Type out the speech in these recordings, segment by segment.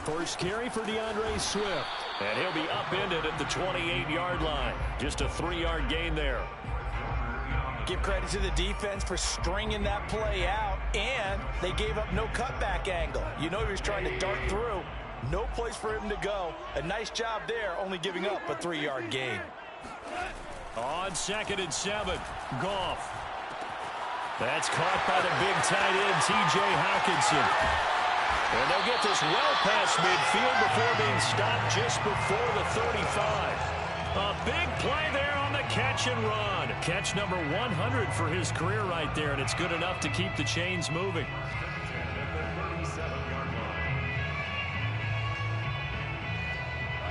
First carry for DeAndre Swift. And he'll be upended at the 28-yard line. Just a 3-yard gain there. Give credit to the defense for stringing that play out, and they gave up no cutback angle. You know he was trying to dart through. No place for him to go. A nice job there, only giving up a 3-yard gain. On 2nd and 7, Goff. That's caught by the big tight end, T.J. Hawkinson. And they'll get this well past midfield before being stopped just before the 35. A big play there on the catch and run. Catch number 100 for his career right there, and it's good enough to keep the chains moving.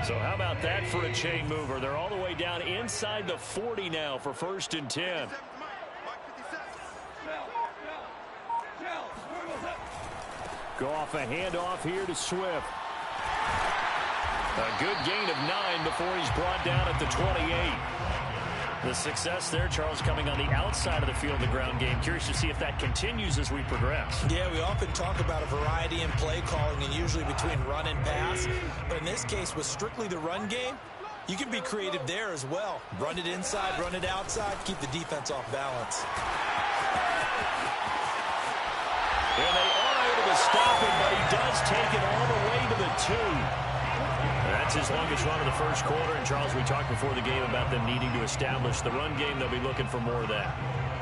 So how about that for a chain mover? They're all the way down inside the 40 now for 1st and 10. Goff a handoff here to Swift. A good gain of 9 before he's brought down at the 28. The success there, Charles, coming on the outside of the field, the ground game. Curious to see if that continues as we progress. Yeah, we often talk about a variety in play calling and usually between run and pass. But in this case, with strictly the run game, you can be creative there as well. Run it inside, run it outside, keep the defense off balance. And they are able to stop him, but he does take it all the way to the 2. That's his longest run of the first quarter. And, Charles, we talked before the game about them needing to establish the run game. They'll be looking for more of that.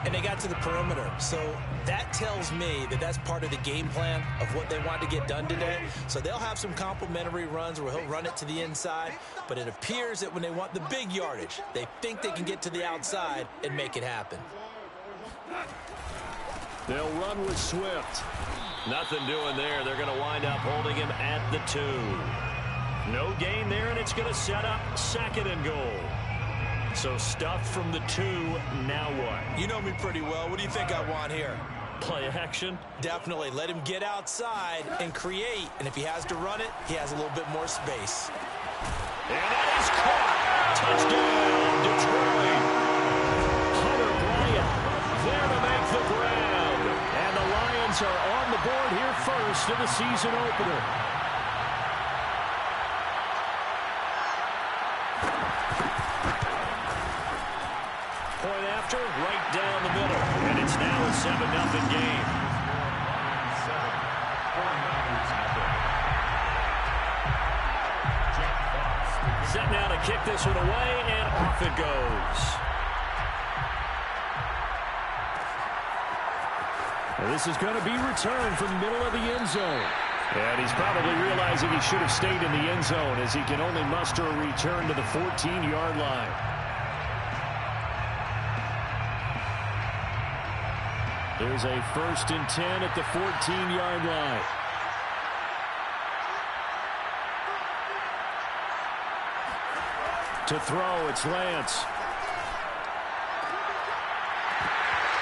And they got to the perimeter. So that tells me that that's part of the game plan of what they want to get done today. So they'll have some complementary runs where he'll run it to the inside. But it appears that when they want the big yardage, they think they can get to the outside and make it happen. They'll run with Swift. Nothing doing there. They're going to wind up holding him at the 2. No gain there, and it's going to set up 2nd and goal. So stuffed from the 2, now what? You know me pretty well. What do you think I want here? Play action? Definitely. Let him get outside and create. And if he has to run it, he has a little bit more space. And that is caught. Touchdown, Detroit. Hunter Bryant there to make the grab. And the Lions are on the board here first in the season opener. Point after, right down the middle. And it's now a 7-0 game. Set now to kick this one away, and off it goes. Well, this is going to be returned from the middle of the end zone. And he's probably realizing he should have stayed in the end zone as he can only muster a return to the 14-yard line. There's a 1st and 10 at the 14-yard line. To throw, it's Lance.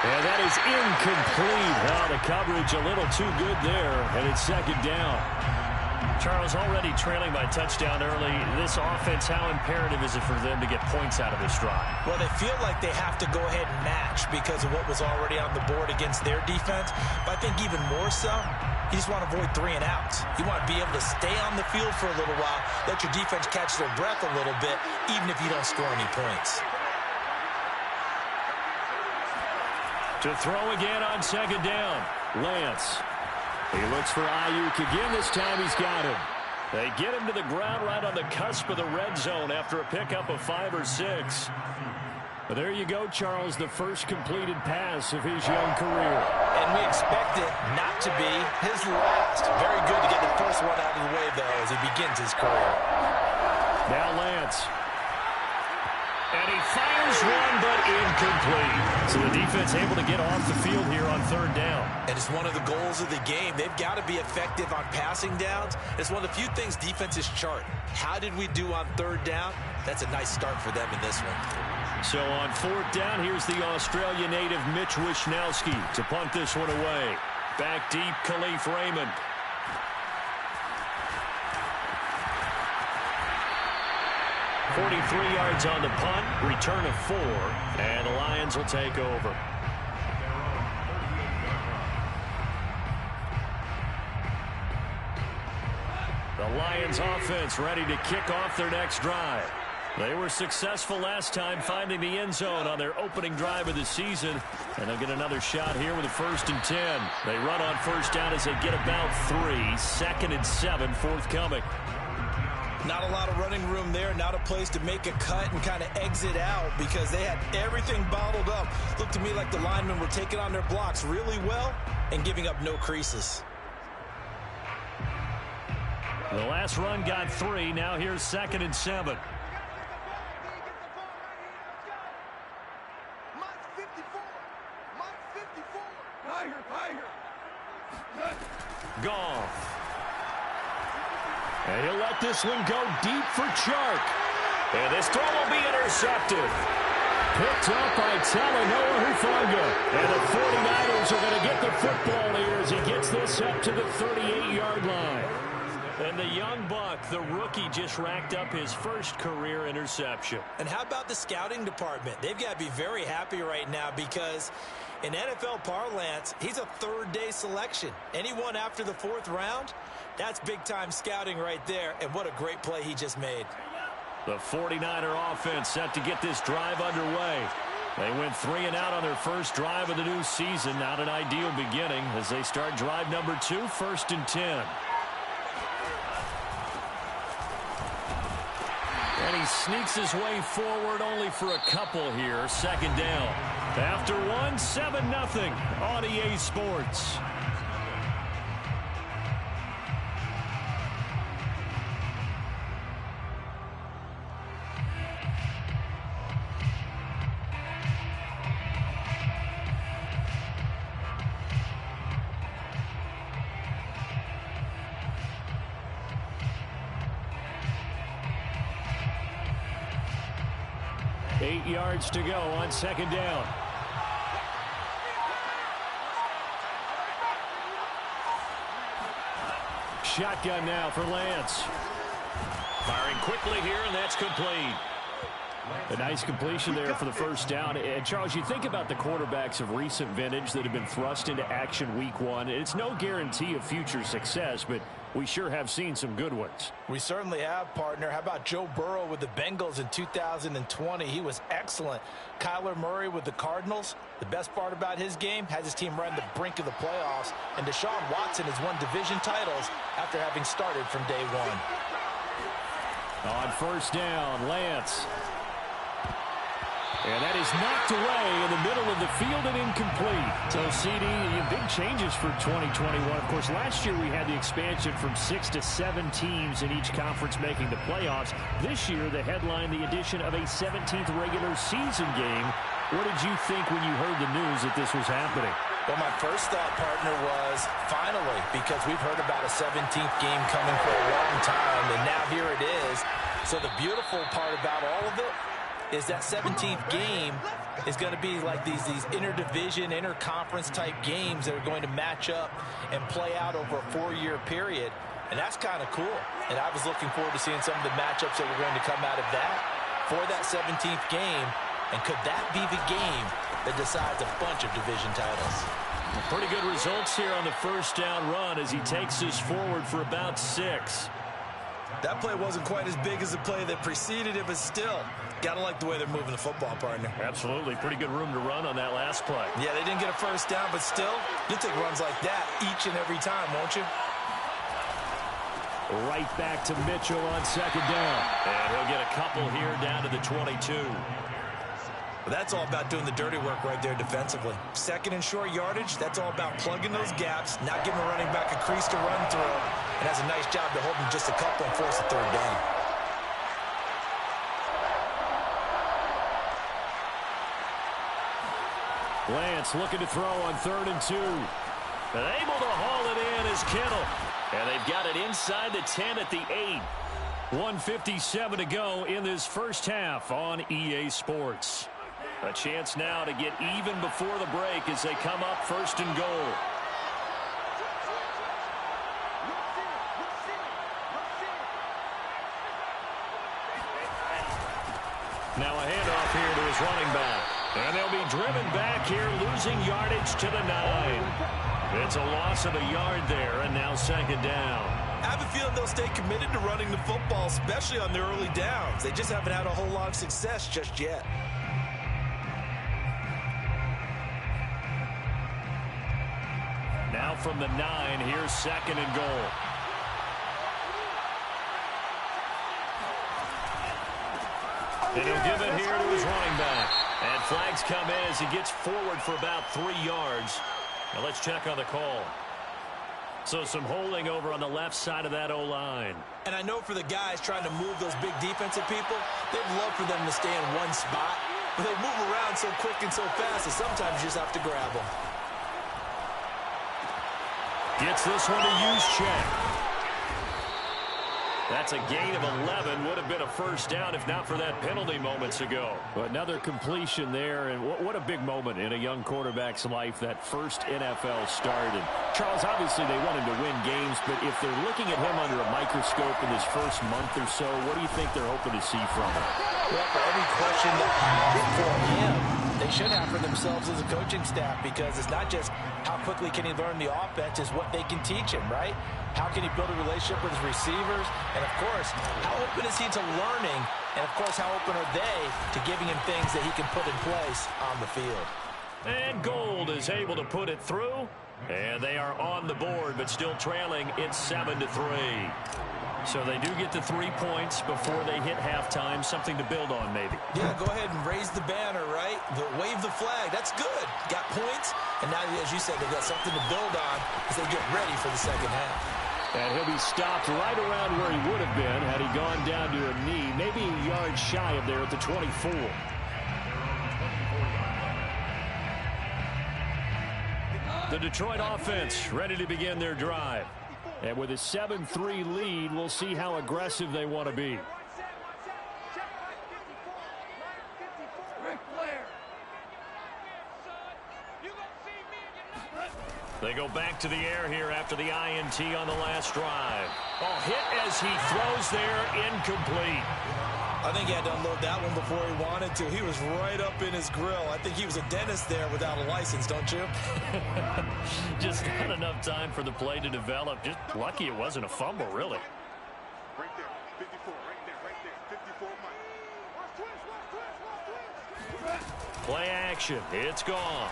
And that is incomplete. Oh, the coverage a little too good there, and it's 2nd down. Charles, already trailing by touchdown early. This offense, how imperative is it for them to get points out of this drive? Well, they feel like they have to go ahead and match because of what was already on the board against their defense. But I think even more so, you just want to avoid 3 and outs. You want to be able to stay on the field for a little while, let your defense catch their breath a little bit, even if you don't score any points. To throw again on 2nd down, Lance. He looks for Ayuk again. This time he's got him. They get him to the ground right on the cusp of the red zone after a pickup of 5 or 6. But there you go, Charles, the first completed pass of his young career. And we expect it not to be his last. Very good to get the first one out of the way, though, as he begins his career. Now Lance. And he fires one, but incomplete. So the defense able to get off the field here on 3rd down. And it's one of the goals of the game. They've got to be effective on passing downs. It's one of the few things defenses chart. How did we do on 3rd down? That's a nice start for them in this one. So on 4th down, here's the Australia native Mitch Wishnowski to punt this one away. Back deep, Khalif Raymond. .43 yards on the punt, return of 4, and the Lions will take over. The Lions offense ready to kick off their next drive. They were successful last time finding the end zone on their opening drive of the season. And they'll get another shot here with a 1st and 10. They run on first down as they get about 3. 2nd and 7 forthcoming. Not a lot of running room there. Not a place to make a cut and kind of exit out because they had everything bottled up. Looked to me like the linemen were taking on their blocks really well and giving up no creases. The last run got 3. Now here's 2nd and 7. Goff. And he'll let this one go deep for Chark. And this throw will be intercepted. Picked up by Talanoa Hufanga. And the 49ers are going to get the football here as he gets this up to the 38-yard line. And the young buck, the rookie, just racked up his first career interception. And how about the scouting department? They've got to be very happy right now because in NFL parlance, he's a third-day selection. Anyone after the 4th round, that's big-time scouting right there. And what a great play he just made. The 49er offense set to get this drive underway. They went 3 and out on their first drive of the new season. Not an ideal beginning as they start drive number 2, 1st and 10. And he sneaks his way forward only for a couple here. 2nd down. After 1, 7-0 on EA Sports. Eight yards to go on 2nd down. Shotgun now for Lance. Firing quickly here, and that's complete. A nice completion there for the 1st down. And Charles, you think about the quarterbacks of recent vintage that have been thrust into action week 1. It's no guarantee of future success, but we sure have seen some good ones. We certainly have, partner. How about Joe Burrow with the Bengals in 2020? He was excellent. Kyler Murray with the Cardinals. The best part about his game, has his team right on the brink of the playoffs. And Deshaun Watson has won division titles after having started from day 1. On 1st down, Lance. And that is knocked away in the middle of the field and incomplete. So, CD, big changes for 2021. Of course, last year we had the expansion from 6 to 7 teams in each conference making the playoffs. This year, the headline, the addition of a 17th regular season game. What did you think when you heard the news that this was happening? Well, my first thought, partner, was finally, because we've heard about a 17th game coming for a long time, and now here it is. So the beautiful part about all of it is that 17th game is going to be like these interdivision, interconference type games that are going to match up and play out over a 4-year period. And that's kind of cool. And I was looking forward to seeing some of the matchups that were going to come out of that for that 17th game. And could that be the game that decides a bunch of division titles? Pretty good results here on the 1st down run as he takes us forward for about 6. That play wasn't quite as big as the play that preceded it, but still, got to like the way they're moving the football, partner. Absolutely. Pretty good room to run on that last play. Yeah, they didn't get a 1st down, but still, you'll take runs like that each and every time, won't you? Right back to Mitchell on 2nd down. And he'll get a couple here down to the 22. Well, that's all about doing the dirty work right there defensively. 2nd and short yardage, that's all about plugging those gaps, not giving a running back a crease to run through, and has a nice job to hold him just a couple and force a 3rd down. Lance looking to throw on 3rd and 2. And able to haul it in is Kittle. And they've got it inside the 10 at the 8. 1:57 to go in this first half on EA Sports. A chance now to get even before the break as they come up 1st and goal. Now a handoff here to his running back. And they'll be driven back here, losing yardage to the 9. It's a loss of a yard there, and now 2nd down. I have a feeling they'll stay committed to running the football, especially on their early downs. They just haven't had a whole lot of success just yet. Now from the 9, here's 2nd and goal. And he'll give it here to his running back. And flags come in as he gets forward for about 3 yards. Now let's check on the call. So some holding over on the left side of that O-line. And I know for the guys trying to move those big defensive people, they'd love for them to stay in one spot. But they move around so quick and so fast that sometimes you just have to grab them. Gets this one to use check. That's a gain of 11. Would have been a first down if not for that penalty moments ago. But another completion there, and what a big moment in a young quarterback's life, that first NFL start. And Charles, obviously they want him to win games, but if they're looking at him under a microscope in his first month or so, what do you think they're hoping to see from him? Well, for every question that for him, they should have for themselves as a coaching staff, because it's not just how quickly can he learn the offense, it's what they can teach him, right? How can he build a relationship with his receivers? And, of course, how open is he to learning? And, of course, how open are they to giving him things that he can put in place on the field? And Gold is able to put it through. And they are on the board, but still trailing. It's 7-3. So they do get the 3 points before they hit halftime. Something to build on, maybe. Yeah, go ahead and raise the banner, right? Wave the flag. That's good. Got points. And now, as you said, they've got something to build on as they get ready for the second half. And he'll be stopped right around where he would have been had he gone down to a knee, maybe a yard shy of there at the 24. The Detroit offense ready to begin their drive. And with a 7-3 lead, we'll see how aggressive they want to be. They go back to the air here after the INT on the last drive. Oh, hit as he throws there, incomplete. I think he had to unload that one before he wanted to. He was right up in his grill. I think he was a dentist there without a license, don't you? Just not enough time for the play to develop. Just lucky it wasn't a fumble, really. Right there, 54, right there, 54. Play action. It's gone.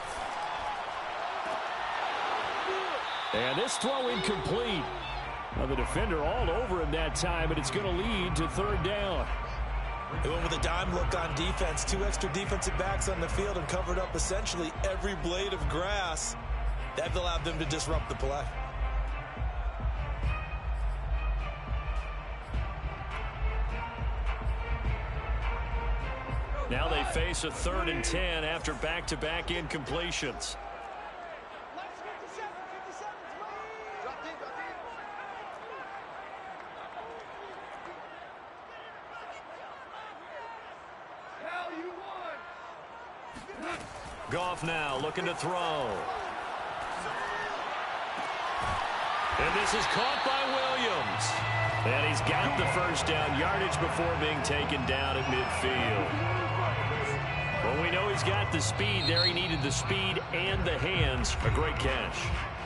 And this throw incomplete. Well, the defender all over him that time, and it's going to lead to 3rd down. They went with a dime look on defense. 2 extra defensive backs on the field and covered up essentially every blade of grass. That allowed them to disrupt the play. Now they face a 3rd and 10 after back-to-back incompletions. Goff now looking to throw. And this is caught by Williams. And he's got the first down yardage before being taken down at midfield. Well, we know he's got the speed there. He needed the speed and the hands. A great catch.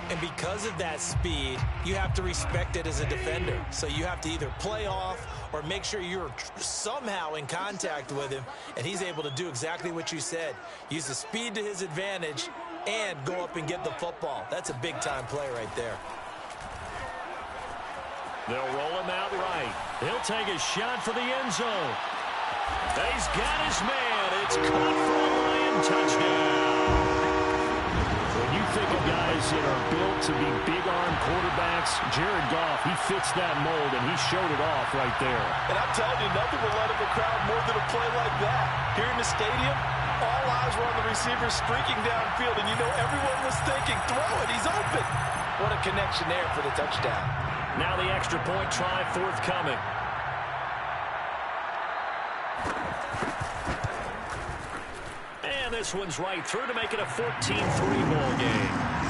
And because of that speed, you have to respect it as a defender. So you have to either play off or make sure you're somehow in contact with him, and he's able to do exactly what you said. Use the speed to his advantage and go up and get the football. That's a big-time play right there. They'll roll him out right. He'll take a shot for the end zone. He's got his man. It's caught for a Lion touchdown. When you think of guys that are built to be big-arm quarterbacks, Jared Goff, he fits that mold, and he showed it off right there. And I'm telling you, nothing will let up a crowd more than a play like that. Here in the stadium, all eyes were on the receiver streaking downfield, and you know everyone was thinking, throw it, he's open. What a connection there for the touchdown. Now the extra point try forthcoming. And this one's right through to make it a 14-3 ball game.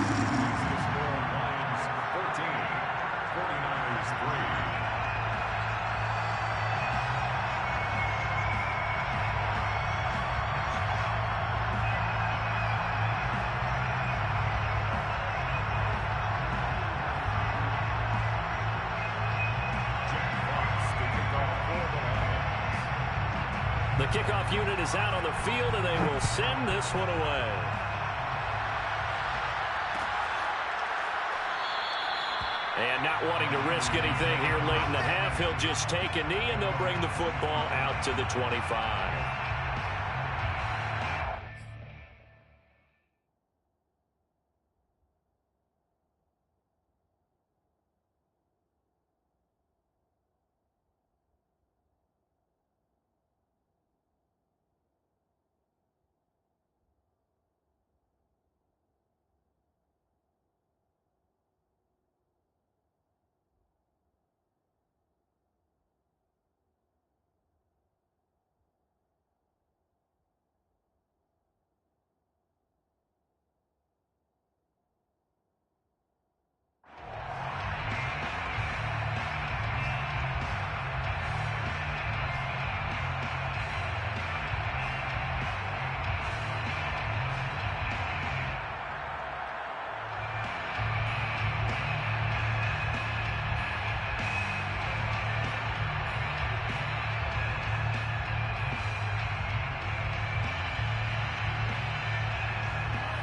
kickoff unit is out on the field, and they will send this one away. And not wanting to risk anything here late in the half, he'll just take a knee, and they'll bring the football out to the 25.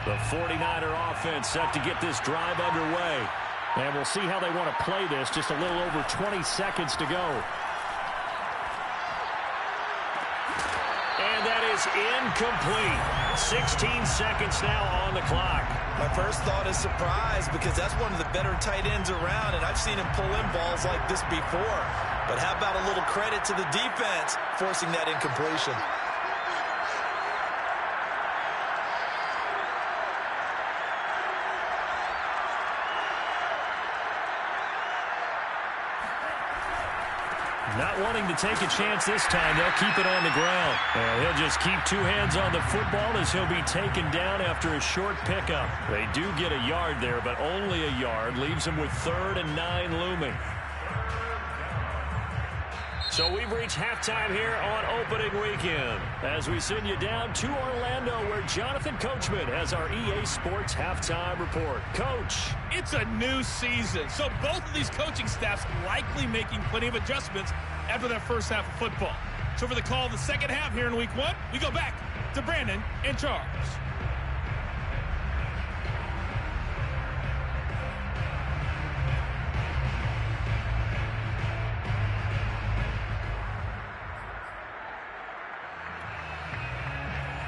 The 49er offense set to get this drive underway. And we'll see how they want to play this. Just a little over 20 seconds to go. And that is incomplete. 16 seconds now on the clock. My first thought is surprise because that's one of the better tight ends around, and I've seen him pull in balls like this before. But how about a little credit to the defense forcing that incompletion? Not wanting to take a chance this time, they'll keep it on the ground. And he'll just keep two hands on the football as he'll be taken down after a short pickup. They do get a yard there, but only a yard. Leaves them with 3rd and 9 looming. So we've reached halftime here on opening weekend as we send you down to Orlando where Jonathan Coachman has our EA Sports halftime report. Coach. It's a new season, so both of these coaching staffs likely making plenty of adjustments after that first half of football. So for the call of the second half here in week 1, we go back to Brandon and Charles.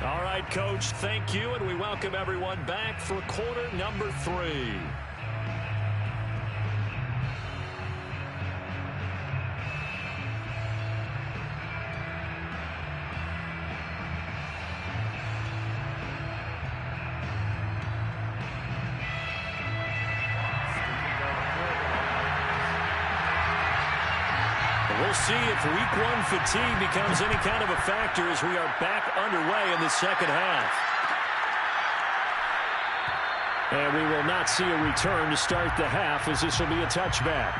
All right, Coach, thank you, and we welcome everyone back for quarter number 3. We'll see if week 1 fatigue becomes any kind of a factor as we are back underway in the second half. And we will not see a return to start the half as this will be a touchback.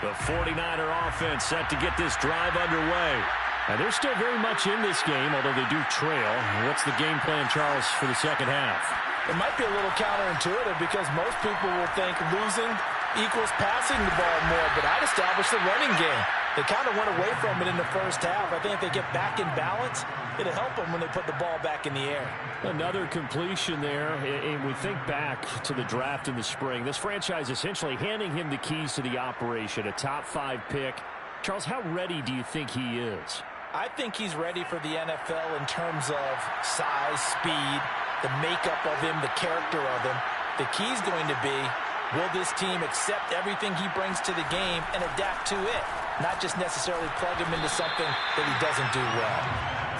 The 49er offense set to get this drive underway. And they're still very much in this game, although they do trail. What's the game plan, Charles, for the second half? It might be a little counterintuitive because most people will think losing equals passing the ball more, but I'd establish the running game. They kind of went away from it in the first half. I think if they get back in balance, it'll help them when they put the ball back in the air. Another completion there, and we think back to the draft in the spring. This franchise essentially handing him the keys to the operation, a top 5 pick. Charles, how ready do you think he is? I think he's ready for the NFL in terms of size, speed, the makeup of him, the character of him. The key's going to be, will this team accept everything he brings to the game and adapt to it? Not just necessarily plug him into something that he doesn't do well.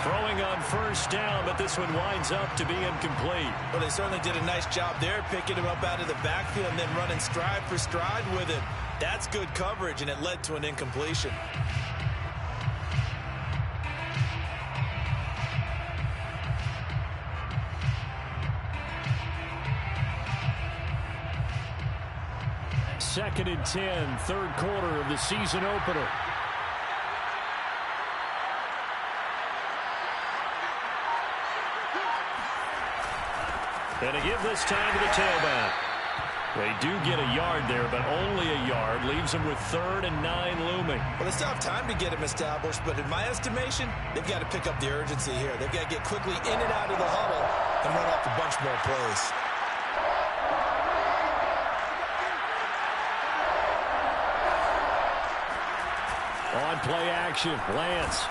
Throwing on first down, but this one winds up to be incomplete. Well, they certainly did a nice job there, picking him up out of the backfield and then running stride for stride with him. That's good coverage, and it led to an incompletion. Second and 10, third quarter of the season opener. And a give this time to the tailback. They do get a yard there, but only a yard. Leaves them with 3rd and 9 looming. Well, they still have time to get him established, but in my estimation, they've got to pick up the urgency here. They've got to get quickly in and out of the huddle and run off a bunch more plays. On play action, Lance.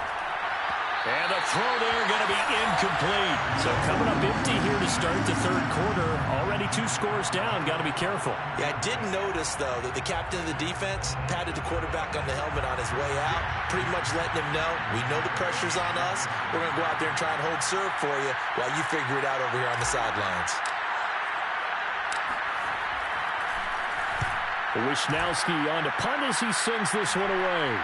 And the throw there going to be incomplete. So coming up empty here to start the 3rd quarter. Already 2 scores down. Got to be careful. Yeah, I did notice, though, that the captain of the defense patted the quarterback on the helmet on his way out, pretty much letting him know, we know the pressure's on us. We're going to go out there and try and hold serve for you while you figure it out over here on the sidelines. Wisnowski on to punt as he sends this one away.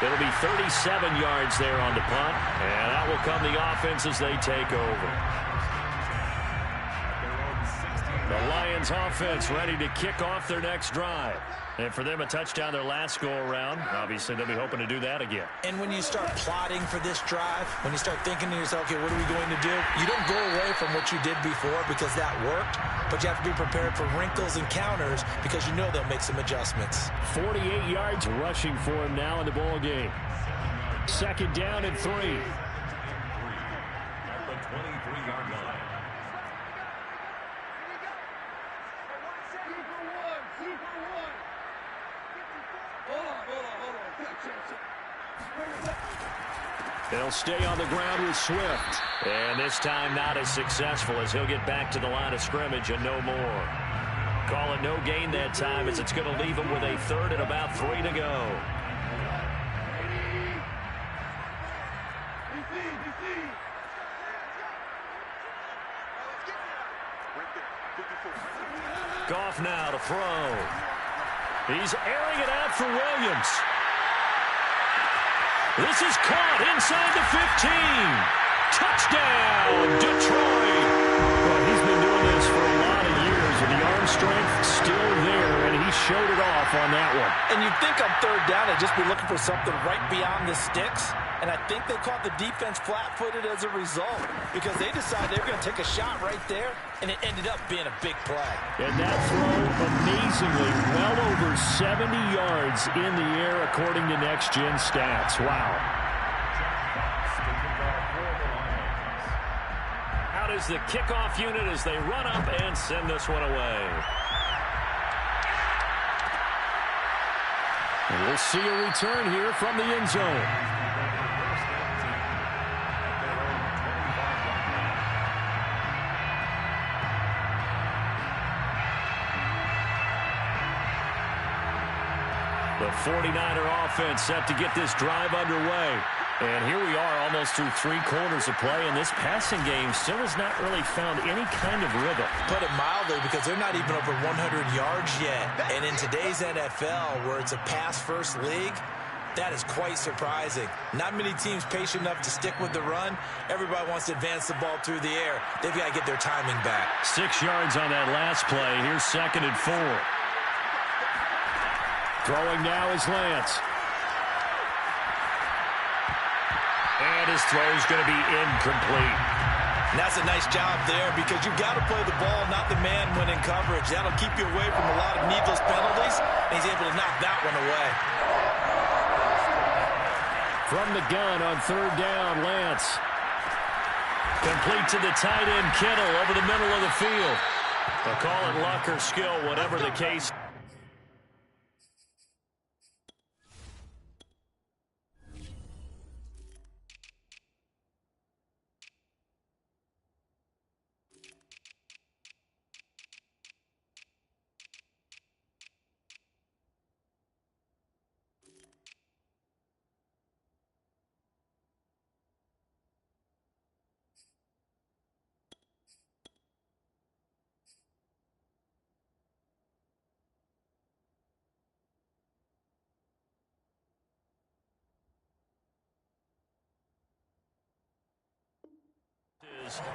It'll be 37 yards there on the punt, and that will come the offense as they take over. The Lions offense ready to kick off their next drive. And for them, a touchdown their last go-around. Obviously, they'll be hoping to do that again. And when you start plotting for this drive, when you start thinking to yourself, okay, what are we going to do? You don't go away from what you did before because that worked, but you have to be prepared for wrinkles and counters because you know they'll make some adjustments. 48 yards rushing for him now in the ball game. 2nd down and 3. At the 23-yard line. They'll stay on the ground with Swift. And this time not as successful as he'll get back to the line of scrimmage and no more. Call it no gain that time as it's going to leave him with a 3rd and about 3 to go. Goff now to throw. He's airing it out for Williams. This is caught inside the 15. Touchdown, Detroit. Well, he's been doing this for a lot of years, and the arm strength still there, and he showed it off on that one. And you'd think on 3rd down, they'd just be looking for something right beyond the sticks. And I think they caught the defense flat-footed as a result because they decided they were going to take a shot right there, and it ended up being a big play. And that throw, amazingly, well over 70 yards in the air according to Next Gen Stats. Wow. Out is the kickoff unit as they run up and send this one away. And we'll see a return here from the end zone. The 49er offense set to get this drive underway. And here we are almost through 3 quarters of play, and this passing game still has not really found any kind of rhythm. Put it mildly, because they're not even over 100 yards yet. And in today's NFL, where it's a pass-first league, that is quite surprising. Not many teams patient enough to stick with the run. Everybody wants to advance the ball through the air. They've got to get their timing back. 6 yards on that last play. Here's 2nd and 4. Throwing now is Lance. And his throw's going to be incomplete. And that's a nice job there because you've got to play the ball, not the man when in coverage. That'll keep you away from a lot of needless penalties, and he's able to knock that one away. From the gun on 3rd down, Lance. Complete to the tight end, Kittle, over the middle of the field. They'll call it luck or skill, whatever the case.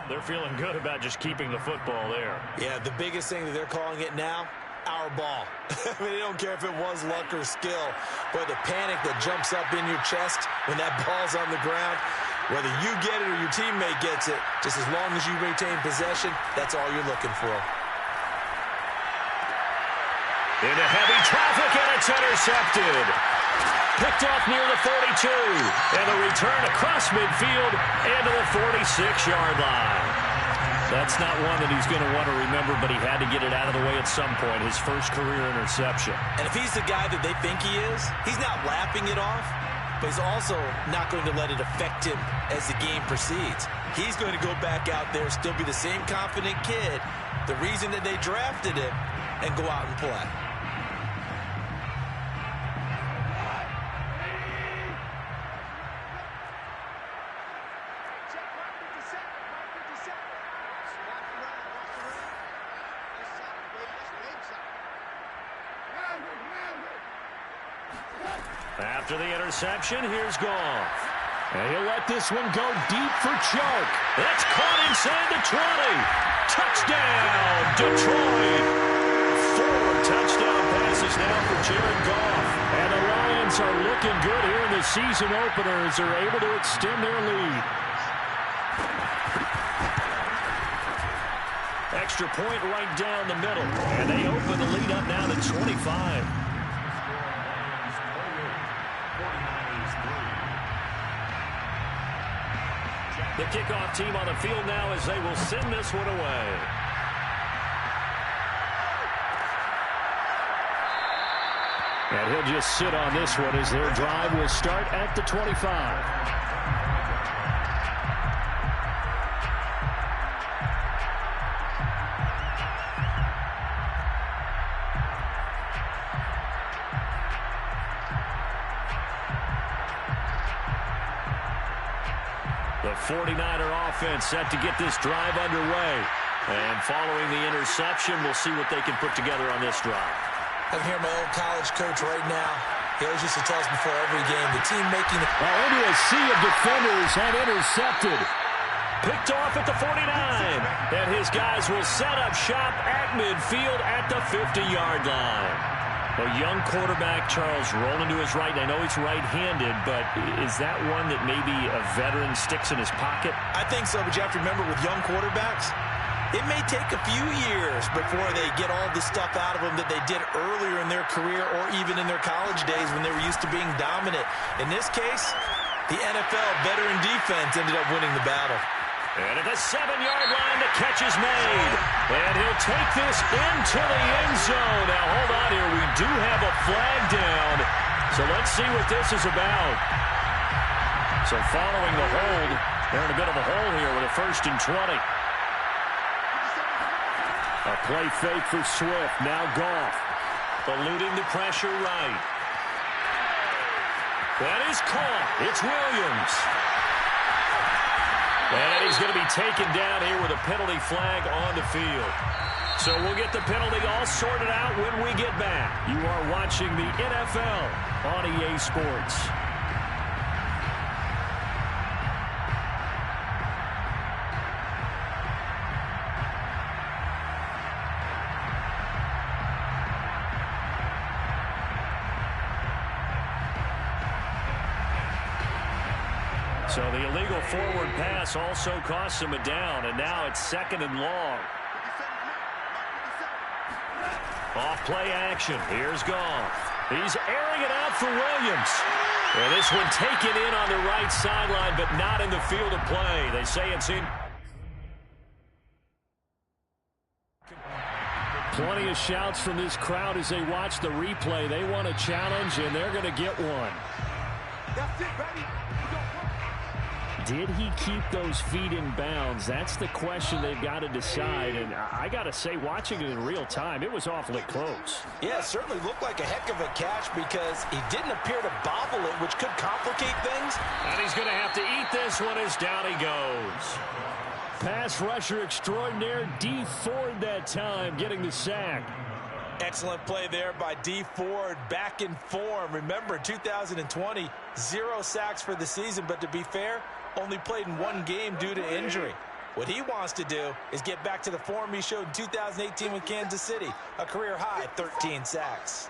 They're feeling good about just keeping the football there. Yeah, the biggest thing that they're calling it now, our ball. I mean, they don't care if it was luck or skill, but the panic that jumps up in your chest when that ball's on the ground, Whether you get it or your teammate gets it, just as long as you retain possession, that's all you're looking for. Into heavy traffic, and it's intercepted. Picked off near the 42. And a return across midfield and to the 46-yard line. That's not one that he's going to want to remember, but he had to get it out of the way at some point, his first career interception. And if he's the guy that they think he is, he's not lapping it off, but he's also not going to let it affect him as the game proceeds. He's going to go back out there, still be the same confident kid, the reason that they drafted him, and go out and play. After the interception, here's Goff. And he'll let this one go deep for Choke. That's caught inside the 20. Touchdown, Detroit. 4 touchdown passes now for Jared Goff. And the Lions are looking good here in the season opener as they're able to extend their lead. Extra point right down the middle. And they open the lead up now to 25. The kickoff team on the field now as they will send this one away. And he'll just sit on this one as their drive will start at the 25. The 49er offense set to get this drive underway. And following the interception, we'll see what they can put together on this drive. I can hear my old college coach right now. He always used to tell us before every game, the team making it. Into a sea of defenders and intercepted. Picked off at the 49. And his guys will set up shop at midfield at the 50-yard line. A young quarterback, Charles, rolling to his right. I know he's right-handed, but is that one that maybe a veteran sticks in his pocket? I think so, but you have to remember with young quarterbacks, it may take a few years before they get all the stuff out of them that they did earlier in their career or even in their college days when they were used to being dominant. In this case, the NFL veteran defense ended up winning the battle. And at the 7-yard line, the catch is made. And he'll take this into the end zone. Now, hold on here. We do have a flag down. So let's see what this is about. So following the hold, they're in a bit of a hole here with a 1st and 20. A play fake for Swift. Now Goff. Eluding the pressure right. That is caught. It's Williams. And he's going to be taken down here with a penalty flag on the field. So we'll get the penalty all sorted out when we get back. You are watching the NFL on EA Sports. So the illegal forward pass also costs him a down, and now it's 2nd and long. Off play action. Here's Goff. He's airing it out for Williams. And this one taken in on the right sideline, but not in the field of play. They say it's in. Plenty of shouts from this crowd as they watch the replay. They want a challenge, and they're going to get one. That's it, baby. Did he keep those feet in bounds? That's the question they've got to decide. And I got to say, watching it in real time, it was awfully close. Yeah, it certainly looked like a heck of a catch because he didn't appear to bobble it, which could complicate things. And he's going to have to eat this one as down he goes. Pass rusher extraordinaire, D. Ford that time, getting the sack. Excellent play there by D. Ford, back in form. Remember, 2020, 0 sacks for the season, but to be fair, only played in 1 game due to injury. What he wants to do is get back to the form he showed in 2018 with Kansas City, a career-high 13 sacks.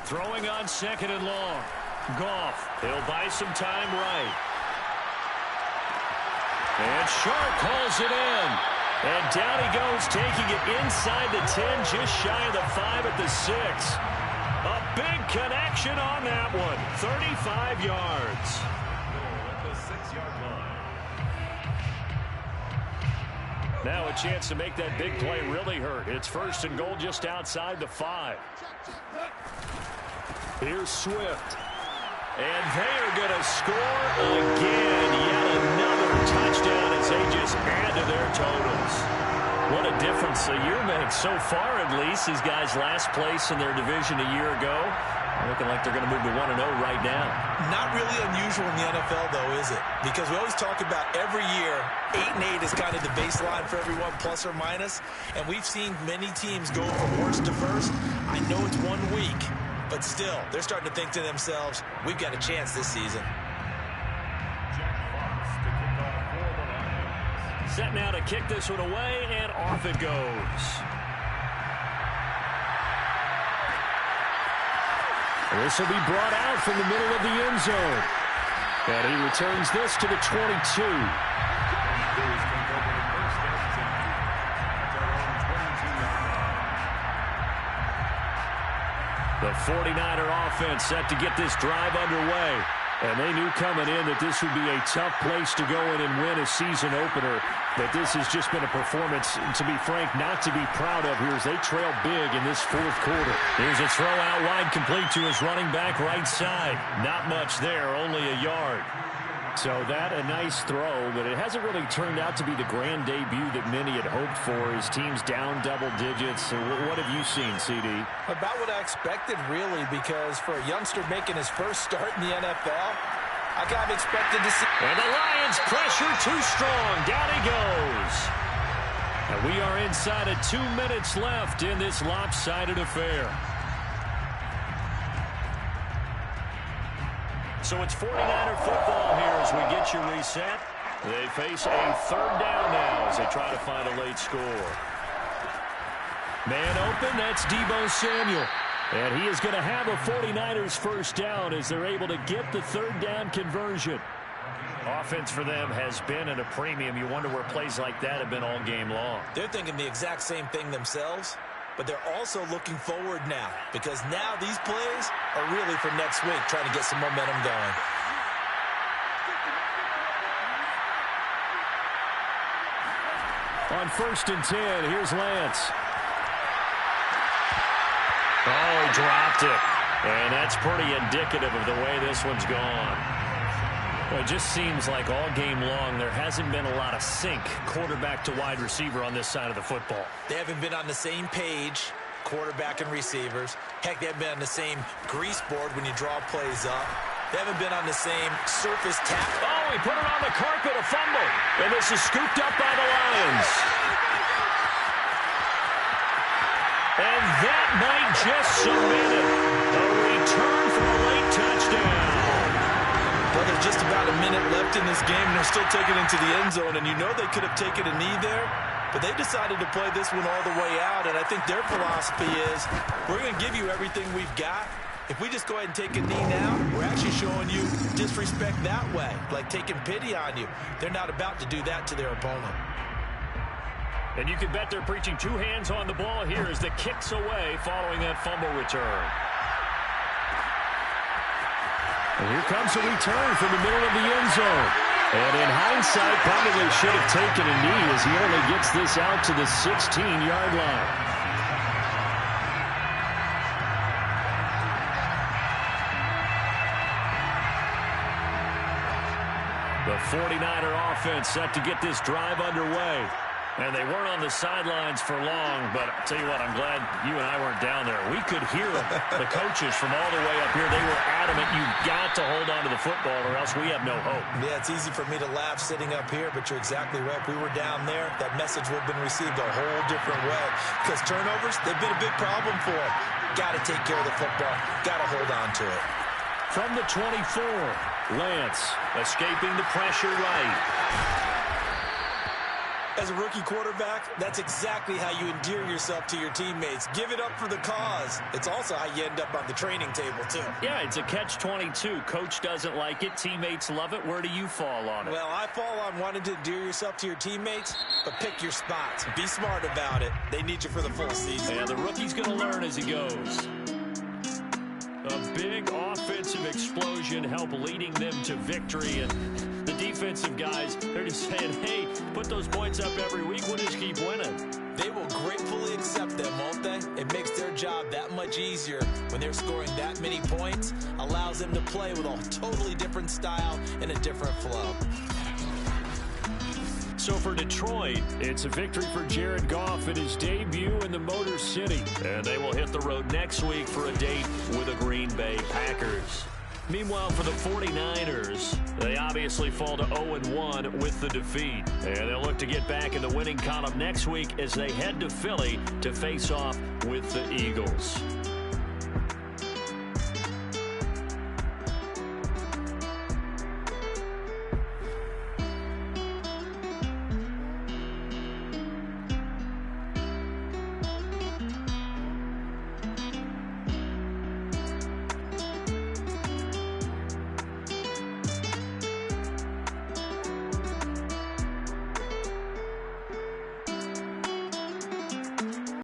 Throwing on 2nd and long. Goff, he'll buy some time right. And Sharp calls it in. And down he goes, taking it inside the 10, just shy of the 5 at the 6. A big connection on that one. 35 yards. At the 6-yard line. Now a chance to make that big play really hurt. It's 1st and goal just outside the 5. Here's Swift. And they are going to score again. Yet another touchdown as they just add to their totals. What a difference a year makes so far, at least. These guys last place in their division a year ago. Looking like they're going to move to 1-0 right now. Not really unusual in the NFL, though, is it? Because we always talk about every year, 8-8 is kind of the baseline for everyone, plus or minus. And we've seen many teams go from worst to first. I know it's 1 week, but still, they're starting to think to themselves, we've got a chance this season. Set now to kick this one away, and off it goes. This will be brought out from the middle of the end zone. And he returns this to the 22. The 49er offense set to get this drive underway. And they knew coming in that this would be a tough place to go in and win a season opener. But this has just been a performance, to be frank, not to be proud of here as they trail big in this 4th quarter. Here's a throw out wide, complete to his running back right side. Not much there, only a yard. So that a nice throw, but it hasn't really turned out to be the grand debut that many had hoped for. His team's down double digits. So what have you seen, CD? About what I expected, really, because for a youngster making his first start in the NFL, I kind of expected to see. And the Lions pressure too strong. Down he goes. And we are inside of 2 minutes left in this lopsided affair. So it's 49er football here as we get you reset. They face a 3rd down now as they try to find a late score. Man open, that's Deebo Samuel. And he is going to have a 49ers first down as they're able to get the 3rd down conversion. Offense for them has been at a premium. You wonder where plays like that have been all game long. They're thinking the exact same thing themselves, but they're also looking forward now because now these plays are really for next week, trying to get some momentum going. On 1st and 10, here's Lance. Oh, he dropped it. And that's pretty indicative of the way this one's gone. Well, it just seems like all game long there hasn't been a lot of sync quarterback to wide receiver on this side of the football. They haven't been on the same page, quarterback and receivers. Heck, they haven't been on the same grease board when you draw plays up. They haven't been on the same surface tap. Oh, he put it on the carpet, a fumble. And this is scooped up by the Lions. And that might just cement it. A return for a late touchdown. Well, there's just about a minute left in this game, and they're still taking it into the end zone. And you know they could have taken a knee there, but they decided to play this one all the way out. And I think their philosophy is, we're going to give you everything we've got. If we just go ahead and take a knee now, we're actually showing you disrespect that way, like taking pity on you. They're not about to do that to their opponent. And you can bet they're preaching 2 hands on the ball here as the kick's away following that fumble return. And here comes a return from the middle of the end zone. And in hindsight, probably should have taken a knee as he only gets this out to the 16-yard line. The 49er offense set to get this drive underway. And they weren't on the sidelines for long, but I'll tell you what, I'm glad you and I weren't down there. We could hear them, the coaches from all the way up here. They were adamant, you've got to hold on to the football or else we have no hope. Yeah, it's easy for me to laugh sitting up here, but you're exactly right. If we were down there, that message would have been received a whole different way. Because turnovers, they've been a big problem for them. Got to take care of the football. Got to hold on to it. From the 24, Lance escaping the pressure right. As a rookie quarterback, that's exactly how you endear yourself to your teammates. Give it up for the cause. It's also how you end up on the training table, too. Yeah, it's a catch-22. Coach doesn't like it. Teammates love it. Where do you fall on it? Well, I fall on wanting to endear yourself to your teammates, but pick your spots. Be smart about it. They need you for the full season. Yeah, the rookie's going to learn as he goes. A big offensive explosion helped leading them to victory. And the defensive guys, they're just saying, hey, put those points up every week. We'll just keep winning. They will gratefully accept them, won't they? It makes their job that much easier when they're scoring that many points. Allows them to play with a totally different style and a different flow. So for Detroit, it's a victory for Jared Goff in his debut in the Motor City. And they will hit the road next week for a date with the Green Bay Packers. Meanwhile, for the 49ers, they obviously fall to 0-1 with the defeat. And they'll look to get back in the winning column next week as they head to Philly to face off with the Eagles.